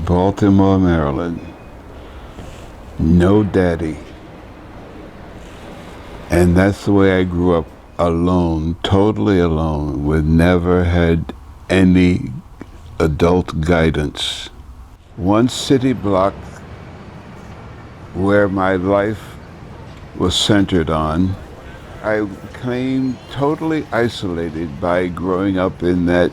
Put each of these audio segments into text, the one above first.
Baltimore, Maryland. No daddy. And that's the way I grew up, alone, totally alone, with never had any adult guidance. One city block where my life was centered on, I became totally isolated by growing up in that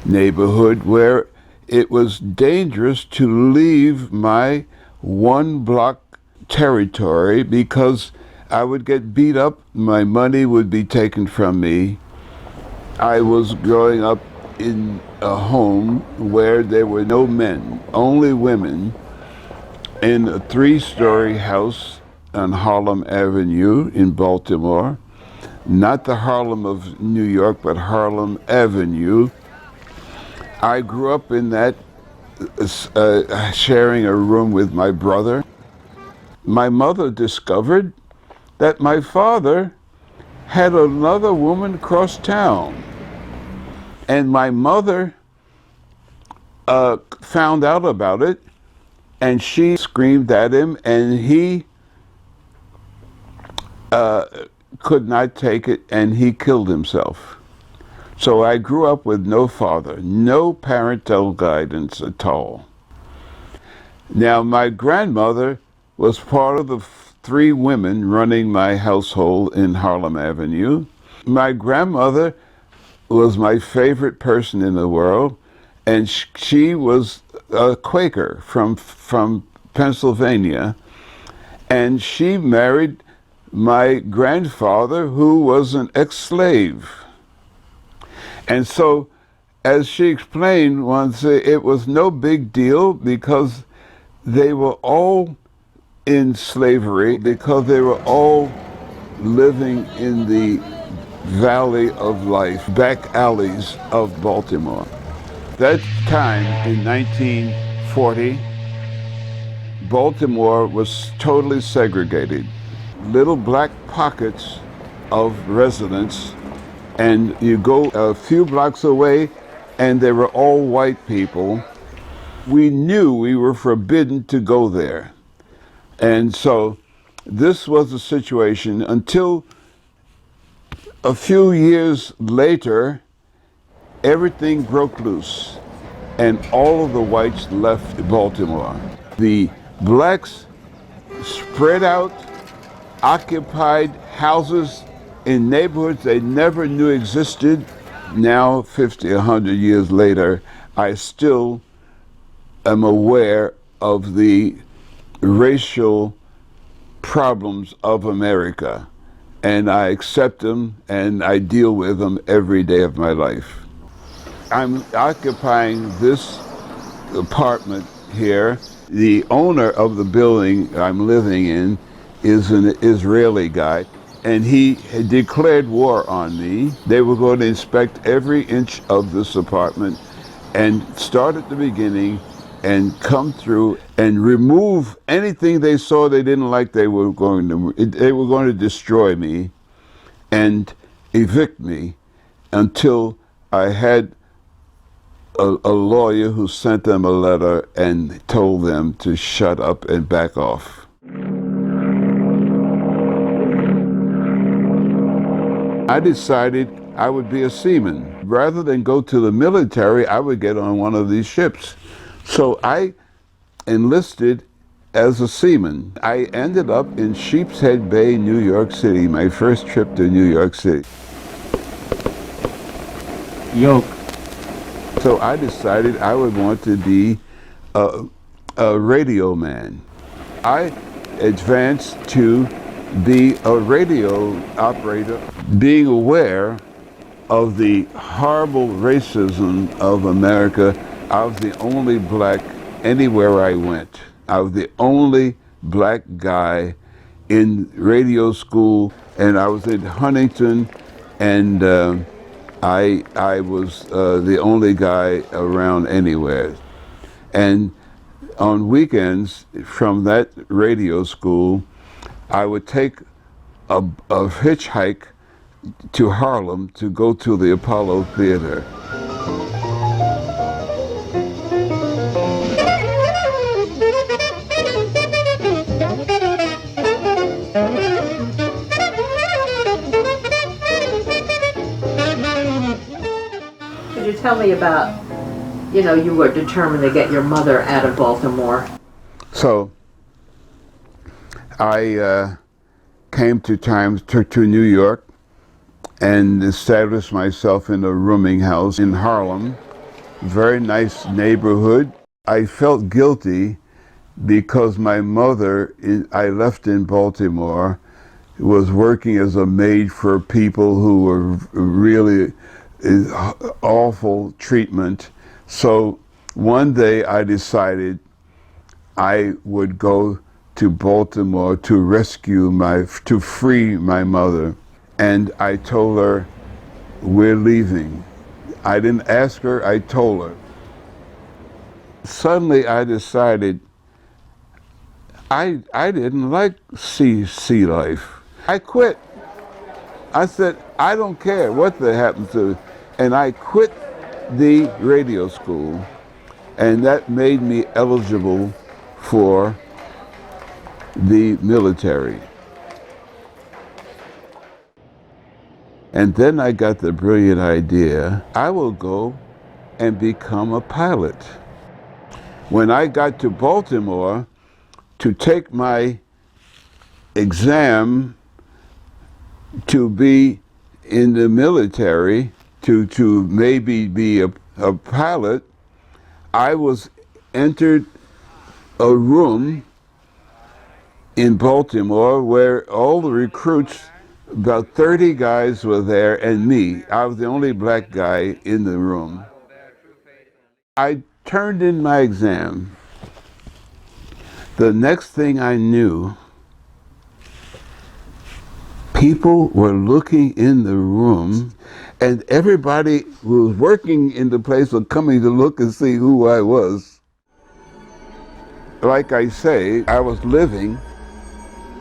neighborhood where it was dangerous to leave my one block territory because I would get beat up, my money would be taken from me. I was growing up in a home where there were no men, only women, in a 3-story house on Harlem Avenue in Baltimore. Not the Harlem of New York, but Harlem Avenue. I grew up in that, sharing a room with my brother. My mother discovered that my father had another woman across town. And my mother found out about it, and she screamed at him, and he could not take it, and he killed himself. So I grew up with no father, no parental guidance at all. Now, my grandmother was part of the 3 women running my household in Harlem Avenue. My grandmother was my favorite person in the world, and she was a Quaker from Pennsylvania, and she married my grandfather, who was an ex-slave. And so, as she explained once, it was no big deal because they were all in slavery, because they were all living in the valley of life, back alleys of Baltimore. That time, in 1940, Baltimore was totally segregated. Little black pockets of residents, and you go a few blocks away and they were all white people. We knew we were forbidden to go there. And so this was the situation until a few years later, everything broke loose and all of the whites left Baltimore. The blacks spread out, occupied houses in neighborhoods they never knew existed. Now, 50, 100 years later, I still am aware of the racial problems of America, and I accept them and I deal with them every day of my life. I'm occupying this apartment here. The owner of the building I'm living in is an Israeli guy, and he had declared war on me. They were going to inspect every inch of this apartment and start at the beginning and come through and remove anything they saw they didn't like. They were going to destroy me and evict me until I had a lawyer who sent them a letter and told them to shut up and back off. I decided I would be a seaman. Rather than go to the military, I would get on one of these ships. So I enlisted as a seaman. I ended up in Sheepshead Bay, New York City, my first trip to New York City. Yoke. So I decided I would want to be a radio man. I advanced to be a radio operator, being aware of the horrible racism of America. I was the only black anywhere I went. I was the only black guy in radio school, and I was in Huntington, and I was the only guy around anywhere. And on weekends from that radio school, I would take a hitchhike to Harlem to go to the Apollo Theater. tell me about, you were determined to get your mother out of Baltimore. So I came to New York and established myself in a rooming house in Harlem. Very nice neighborhood. I felt guilty because my mother, I left in Baltimore, was working as a maid for people who were really awful treatment. So one day I decided I would go to Baltimore to free my mother. And I told her, we're leaving. I didn't ask her, I told her. Suddenly I decided I didn't like sea life. I quit. I said, I don't care what that happened to. And I quit the radio school, and that made me eligible for the military. And then I got the brilliant idea, I will go and become a pilot. When I got to Baltimore to take my exam to be in the military, to maybe be a pilot, I was entered a room in Baltimore where all the recruits, about 30 guys were there, and me. I was the only black guy in the room. I turned in my exam. The next thing I knew, people were looking in the room, and everybody who was working in the place was coming to look and see who I was. Like I say, I was living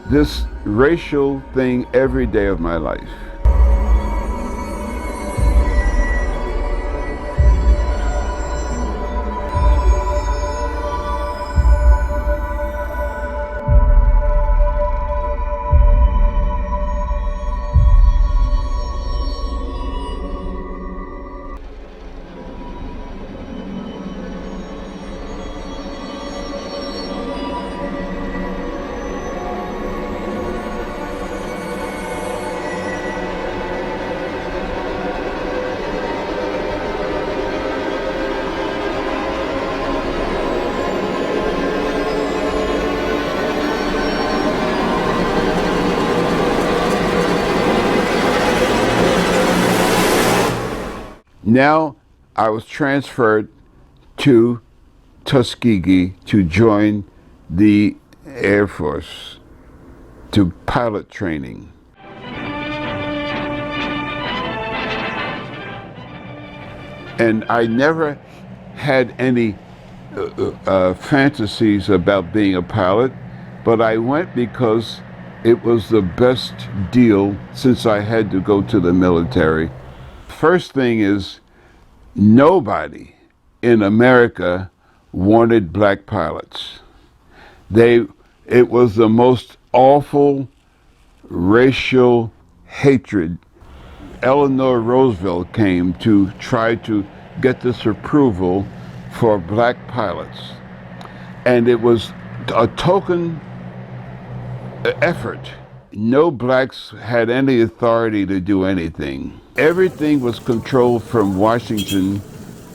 this racial thing every day of my life. Now I was transferred to Tuskegee to join the Air Force, to pilot training. And I never had any fantasies about being a pilot, but I went because it was the best deal since I had to go to the military. First thing is, nobody in America wanted black pilots. It was the most awful racial hatred. Eleanor Roosevelt came to try to get this approval for black pilots. And it was a token effort. No blacks had any authority to do anything. Everything was controlled from Washington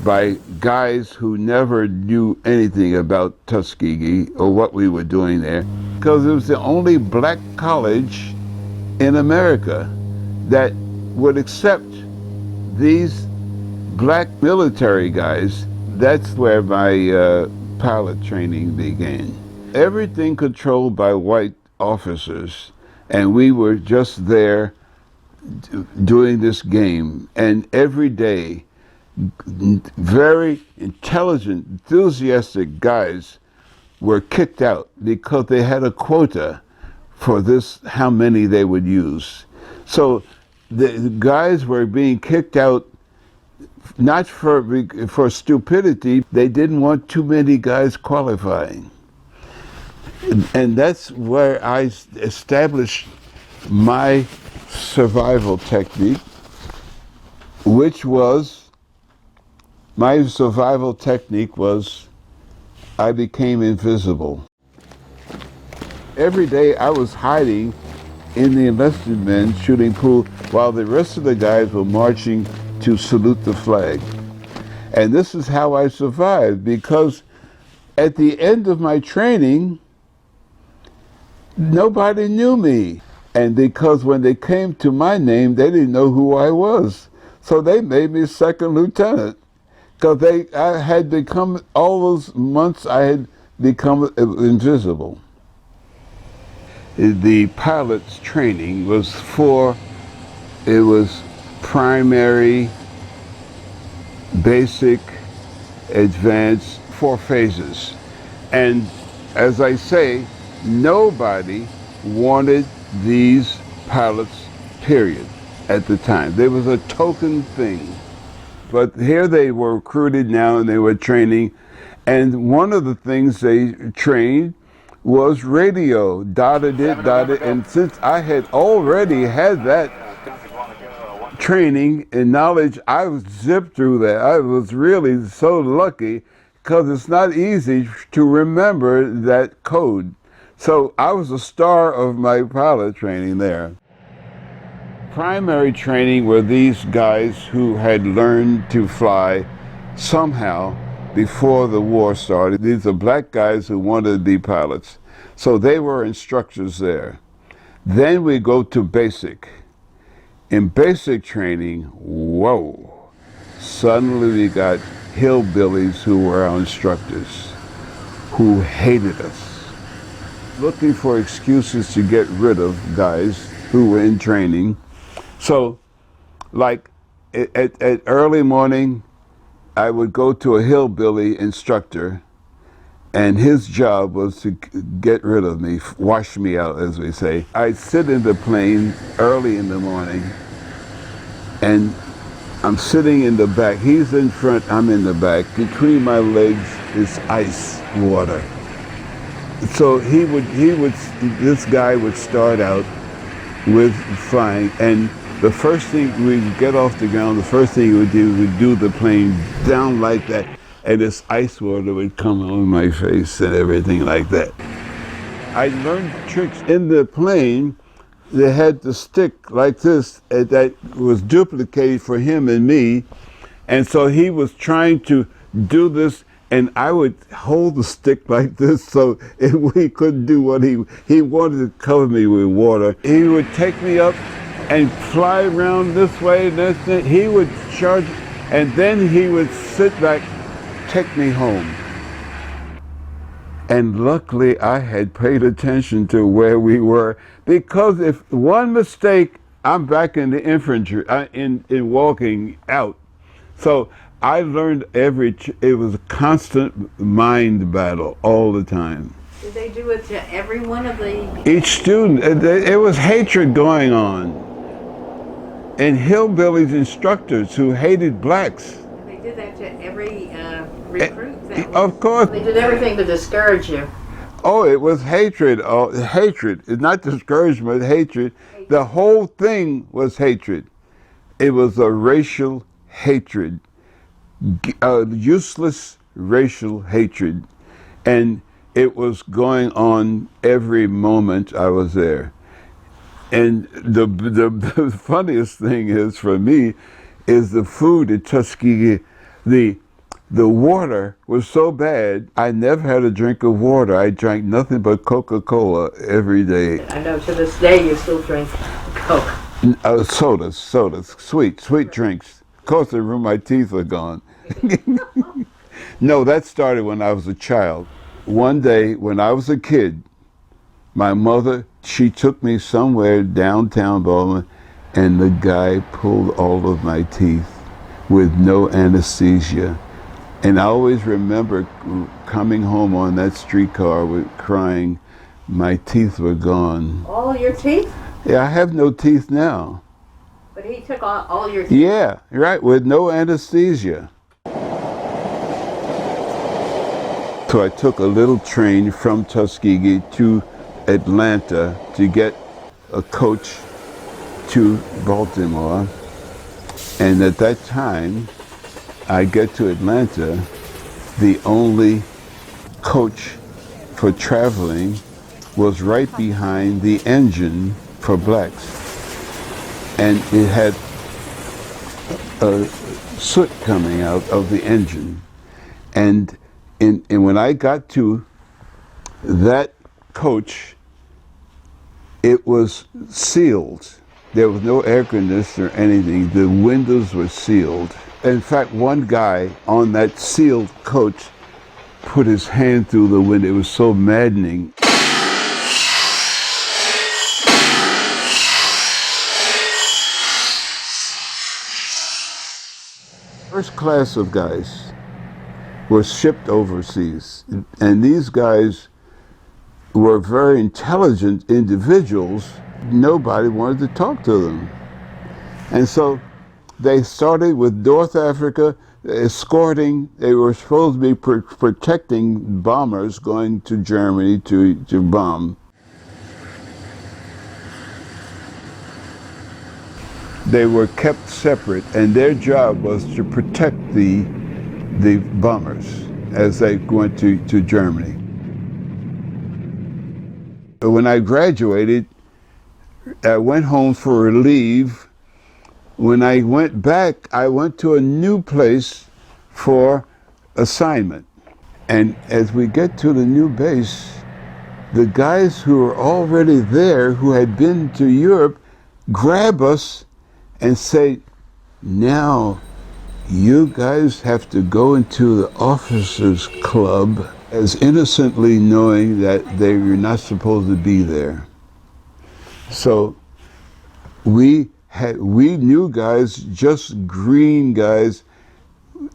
by guys who never knew anything about Tuskegee or what we were doing there, because it was the only black college in America that would accept these black military guys. That's where my pilot training began. Everything controlled by white officers, and we were just there doing this game. And every day, very intelligent, enthusiastic guys were kicked out because they had a quota for this, how many they would use. So the guys were being kicked out not for stupidity. They didn't want too many guys qualifying. And that's where I established my survival technique, which was My survival technique was I became invisible. Every day I was hiding in the enlisted men shooting pool while the rest of the guys were marching to salute the flag. And this is how I survived, because at the end of my training, nobody knew me. And because when they came to my name, they didn't know who I was. So they made me second lieutenant. Because I had become, all those months I had become invisible. The pilot's training was it was primary, basic, advanced, 4 phases. And as I say, nobody wanted these pilots, period, at the time. There was a token thing. But here they were recruited now and they were training. And one of the things they trained was radio, dotted. And since I had already had that training and knowledge, I was zipped through that. I was really so lucky, because it's not easy to remember that code. So I was a star of my pilot training there. Primary training were these guys who had learned to fly somehow before the war started. These are black guys who wanted to be pilots. So they were instructors there. Then we go to basic. In basic training, whoa, suddenly we got hillbillies who were our instructors, who hated us, looking for excuses to get rid of guys who were in training. So, like at early morning, I would go to a hillbilly instructor, and his job was to get rid of me, wash me out, as we say. I'd sit in the plane early in the morning, and I'm sitting in the back. He's in front, I'm in the back. Between my legs is ice water. So this guy would start out with flying, and the first thing we'd get off the ground, the first thing we would do the plane down like that, and this ice water would come on my face and everything like that. I learned tricks in the plane. They had the stick like this that was duplicated for him and me, and so he was trying to do this, and I would hold the stick like this so he couldn't do what he wanted to cover me with water. He would take me up and fly around this way and this thing. He would charge, and then he would sit back, take me home. And luckily I had paid attention to where we were, because if one mistake, I'm back in the infantry, in walking out. So I learned it was a constant mind battle all the time. Did they do it to every one of the... Each student, it was hatred going on. And hillbillies instructors who hated blacks. They did that to every recruit. Of course. They did everything to discourage you. Oh, it was hatred. Oh, hatred. It's not discouragement, hatred. The whole thing was hatred. It was a racial hatred, useless racial hatred. And it was going on every moment I was there. And the funniest thing is, for me, is the food at Tuskegee. The water was so bad, I never had a drink of water. I drank nothing but Coca-Cola every day. I know to this day you still drink Coke. Sodas, sweet drinks. Of course, my teeth are gone. No, that started when I was a child. One day, when I was a kid, my mother, she took me somewhere downtown Baltimore, and the guy pulled all of my teeth with no anesthesia. And I always remember coming home on that streetcar with crying, my teeth were gone. All your teeth? Yeah, I have no teeth now. But he took all your teeth? Yeah, right, with no anesthesia. So I took a little train from Tuskegee to Atlanta to get a coach to Baltimore. And at that time, I get to Atlanta, the only coach for traveling was right behind the engine for blacks. And it had soot coming out of the engine. And when I got to that coach, it was sealed. There was no air conditioner or anything. The windows were sealed. In fact, one guy on that sealed coach put his hand through the window. It was so maddening. First class of guys were shipped overseas, and these guys were very intelligent individuals. Nobody wanted to talk to them. And so they started with North Africa, escorting. They were supposed to be protecting bombers going to Germany to bomb. They were kept separate, and their job was to protect the bombers as they went to Germany. When I graduated, I went home for a leave. When I went back, I went to a new place for assignment. And as we get to the new base, the guys who were already there, who had been to Europe, grab us and say, now you guys have to go into the officers' club, as innocently knowing that they were not supposed to be there. So we new guys, just green guys,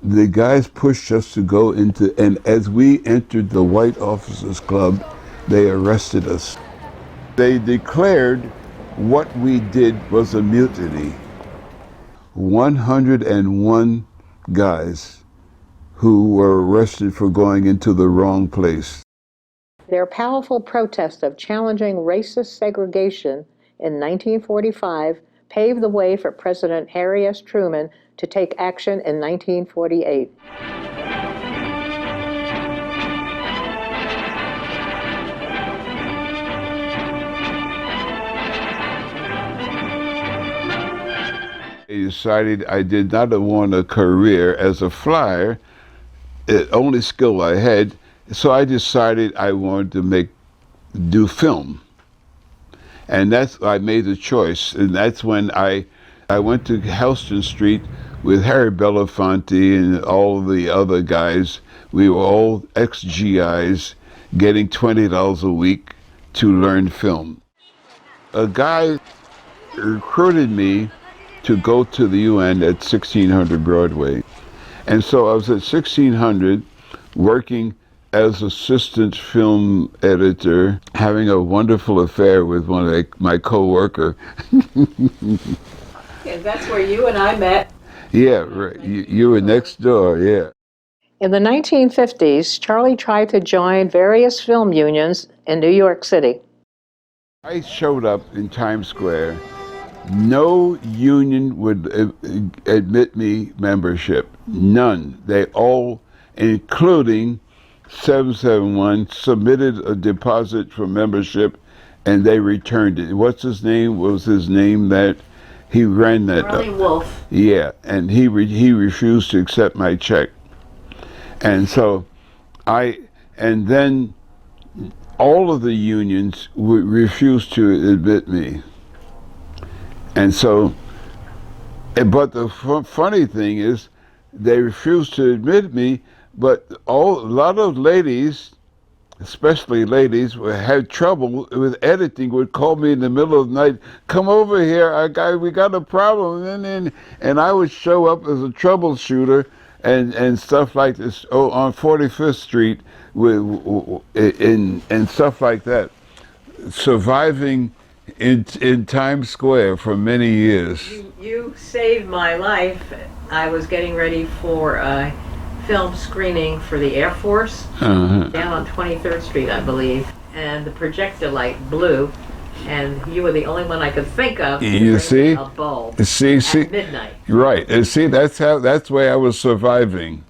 the guys pushed us to go into, and as we entered the white officers' club, they arrested us. They declared what we did was a mutiny. 101 guys who were arrested for going into the wrong place. Their powerful protest of challenging racist segregation in 1945 paved the way for President Harry S. Truman to take action in 1948. I decided I did not want a career as a flyer, the only skill I had, so I decided I wanted to do film. And I made the choice, and that's when I went to Houston Street with Harry Belafonte and all the other guys. We were all ex-GIs getting $20 a week to learn film. A guy recruited me to go to the UN at 1600 Broadway. And so I was at 1600 working as assistant film editor, having a wonderful affair with one of my co-worker. Yeah, that's where you and I met. Yeah, right. You were next door, yeah. In the 1950s, Charlie tried to join various film unions in New York City. I showed up in Times Square. No union would admit me membership. None. They all, including 771, submitted a deposit for membership, and they returned it. What's his name? What was his name that he ran that? Charlie Wolf. Yeah, and he refused to accept my check. And so and then all of the unions refused to admit me. And so, but the funny thing is, they refused to admit me, but a lot of ladies, especially ladies, had trouble with editing, would call me in the middle of the night, come over here, we got a problem, and I would show up as a troubleshooter and stuff like this, on 45th Street, and stuff like that, surviving in Times Square for many years. You saved my life. I was getting ready for a film screening for the Air Force down on 23rd Street, I believe, and the projector light blew, and you were the only one I could think of to You bring see? a bulb See, at midnight. right. And see, that's the way I was surviving.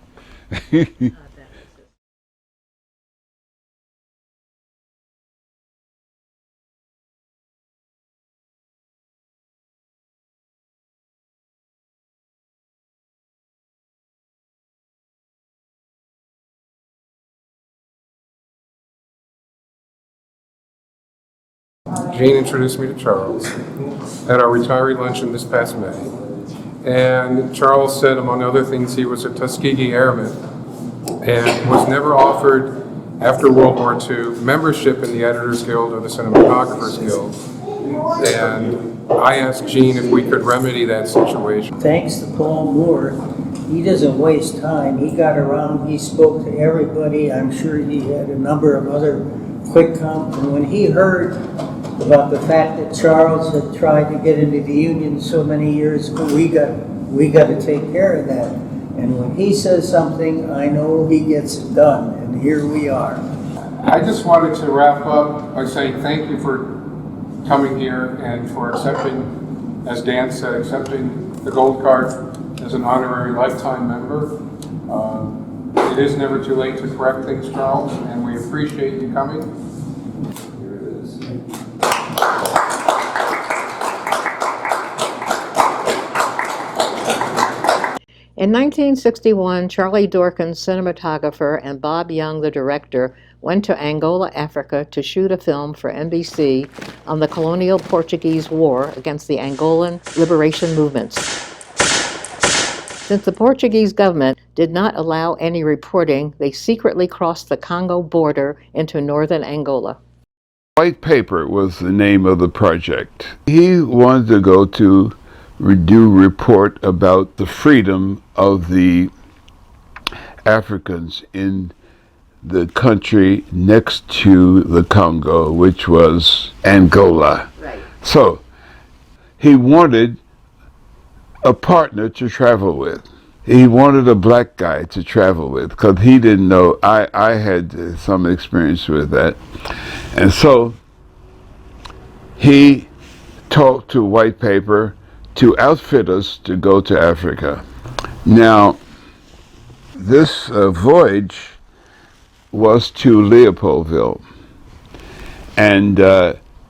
Jane introduced me to Charles at our retiree luncheon this past May. And Charles said, among other things, he was a Tuskegee Airman and was never offered, after World War II, membership in the Editors Guild or the Cinematographers Guild. And I asked Gene if we could remedy that situation. Thanks to Paul Moore, he doesn't waste time. He got around, he spoke to everybody. I'm sure he had a number of other quick comments. And when he heard about the fact that Charles had tried to get into the union so many years ago, we got to take care of that. And when he says something, I know he gets it done. And here we are. I just wanted to wrap up by saying thank you for coming here and for accepting, as Dan said, accepting the gold card as an honorary lifetime member. It is never too late to correct things, Charles, and we appreciate you coming. Here it is. In 1961, Charlie Dorkin, cinematographer, and Bob Young, the director, went to Angola, Africa to shoot a film for NBC on the colonial Portuguese war against the Angolan liberation movements. Since the Portuguese government did not allow any reporting, they secretly crossed the Congo border into northern Angola. White Paper was the name of the project. He wanted to go to do report about the freedom of the Africans in the country next to the Congo, which was Angola. Right. So he wanted a partner to travel with. He wanted a black guy to travel with because he didn't know. I had some experience with that. And so he talked to White Paper to outfit us to go to Africa. Now, this voyage was to Leopoldville, and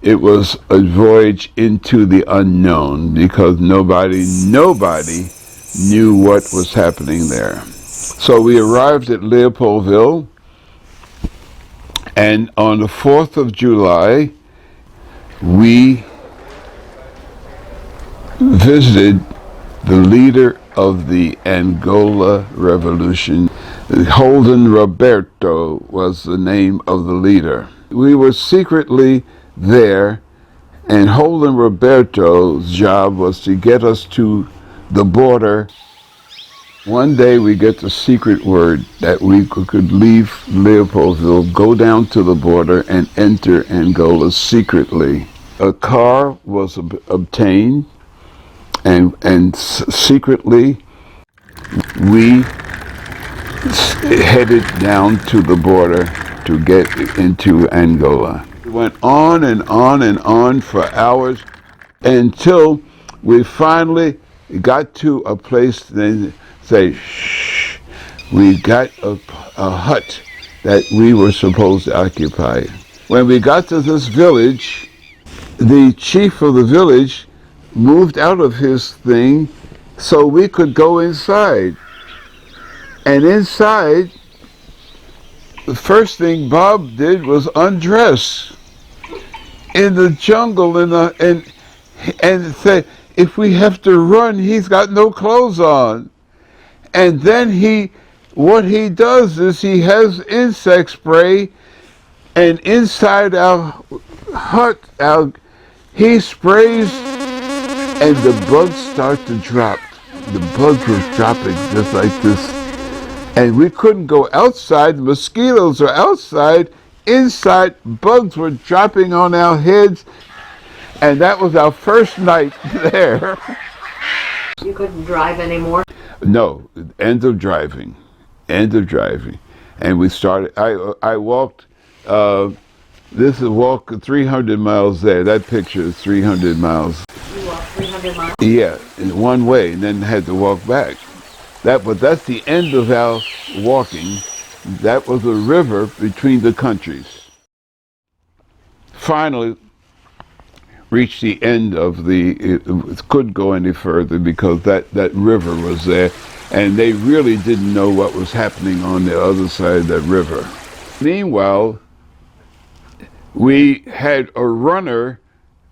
it was a voyage into the unknown because nobody knew what was happening there. So we arrived at Leopoldville, and on the 4th of July, we visited the leader of the Angola Revolution. Holden Roberto was the name of the leader. We were secretly there, and Holden Roberto's job was to get us to the border. One day we get the secret word that we could leave Leopoldville, go down to the border, and enter Angola secretly. A car was obtained, and secretly we headed down to the border to get into Angola. We went on and on and on for hours until we finally got to a place. They say, shh, we got a hut that we were supposed to occupy. When we got to this village, the chief of the village moved out of his thing so we could go inside. And inside, the first thing Bob did was undress in the jungle and say, if we have to run, he's got no clothes on. And then what he does is he has insect spray, and inside our hut, he sprays, and the bugs start to drop. The bugs were dropping just like this. And we couldn't go outside. The mosquitoes are outside. Inside, bugs were dropping on our heads. And that was our first night there. You couldn't drive anymore? No, end of driving. End of driving. And we started, I walked This is walk 300 miles there. That picture is 300 miles. You walked 300 miles? Yeah, in one way, and then had to walk back. But that's the end of our walking. That was a river between the countries. Finally, reached the end of it couldn't go any further because that river was there, and they really didn't know what was happening on the other side of that river. Meanwhile, we had a runner.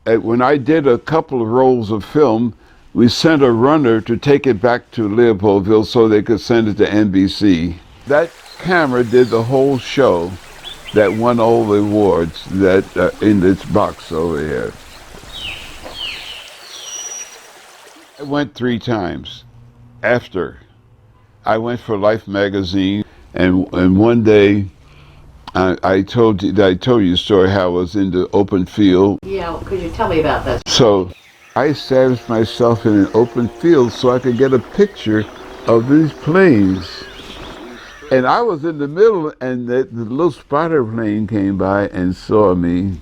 When I did a couple of rolls of film, we sent a runner to take it back to Leopoldville so they could send it to NBC. That camera did the whole show that won all the awards that in its box over here. I went 3 times after. I went for Life magazine, and one day I told you a story how I was in the open field. Yeah, could you tell me about this? So I established myself in an open field so I could get a picture of these planes. And I was in the middle, and the little spotter plane came by and saw me.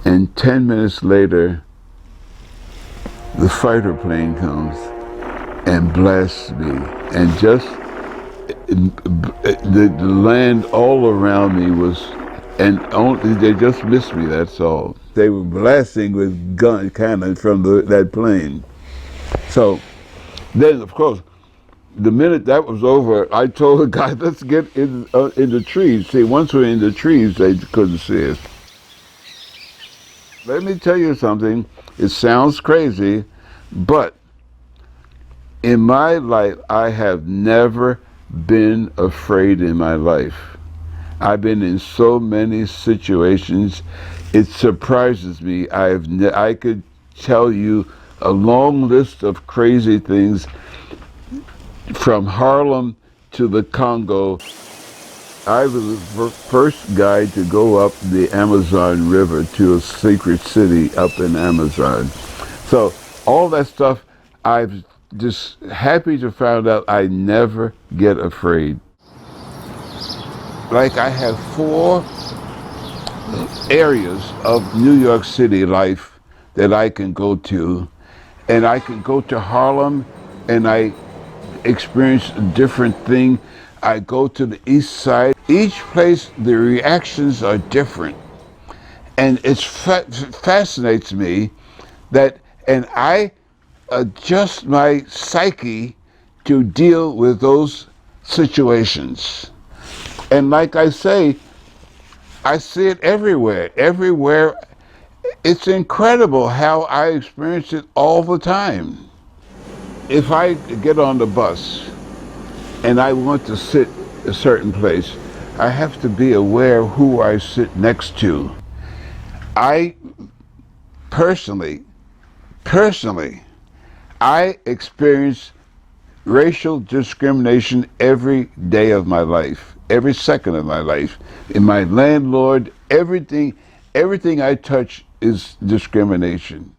And 10 minutes later, the fighter plane comes and blasts me. And just the land all around me was, and only they just missed me, that's all. They were blasting with gun cannon from that plane. So then, of course, the minute that was over, I told the guy, let's get in the trees. See, once we're in the trees, they couldn't see us. Let me tell you something. It sounds crazy, but in my life, I have never been afraid in my life. I've been in so many situations, it surprises me. I could tell you a long list of crazy things, from Harlem to the Congo. I was the first guy to go up the Amazon River to a secret city up in Amazon. So all that stuff, I'm just happy to find out I never get afraid. Like, I have 4 areas of New York City life that I can go to. And I can go to Harlem and I experience a different thing. I go to the East Side. Each place, the reactions are different. And it fascinates me that, and I adjust my psyche to deal with those situations. And like I say, I see it everywhere. Everywhere. It's incredible how I experience it all the time. If I get on the bus and I want to sit a certain place, I have to be aware of who I sit next to. I personally, I experience racial discrimination every day of my life, every second of my life. In my landlord, everything I touch is discrimination.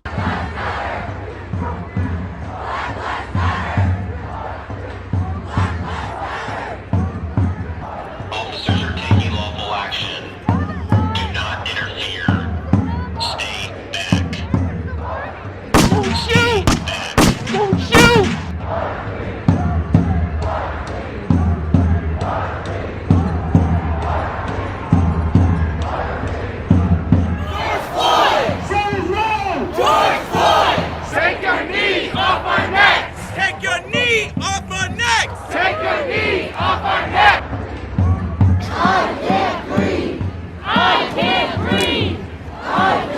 Officers are taking lawful action. Do not interfere. Stay back. Don't shoot! Don't shoot! George Floyd! Take your knee off our necks! Take your knee off our necks! Take your knee off our necks! I can't breathe! I can't breathe! I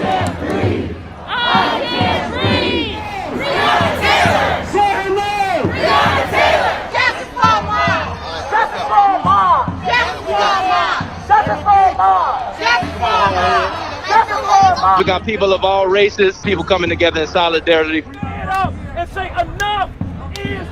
can't breathe! I can't breathe! Breonna Taylor! Say her name! Breonna Taylor! Justice for Mom! Justice for Mom! Justice for Mom! Justice for Mom! Justice for Mom! Justice for Mom! We got people of all races, people coming together in solidarity. Stand up and say enough is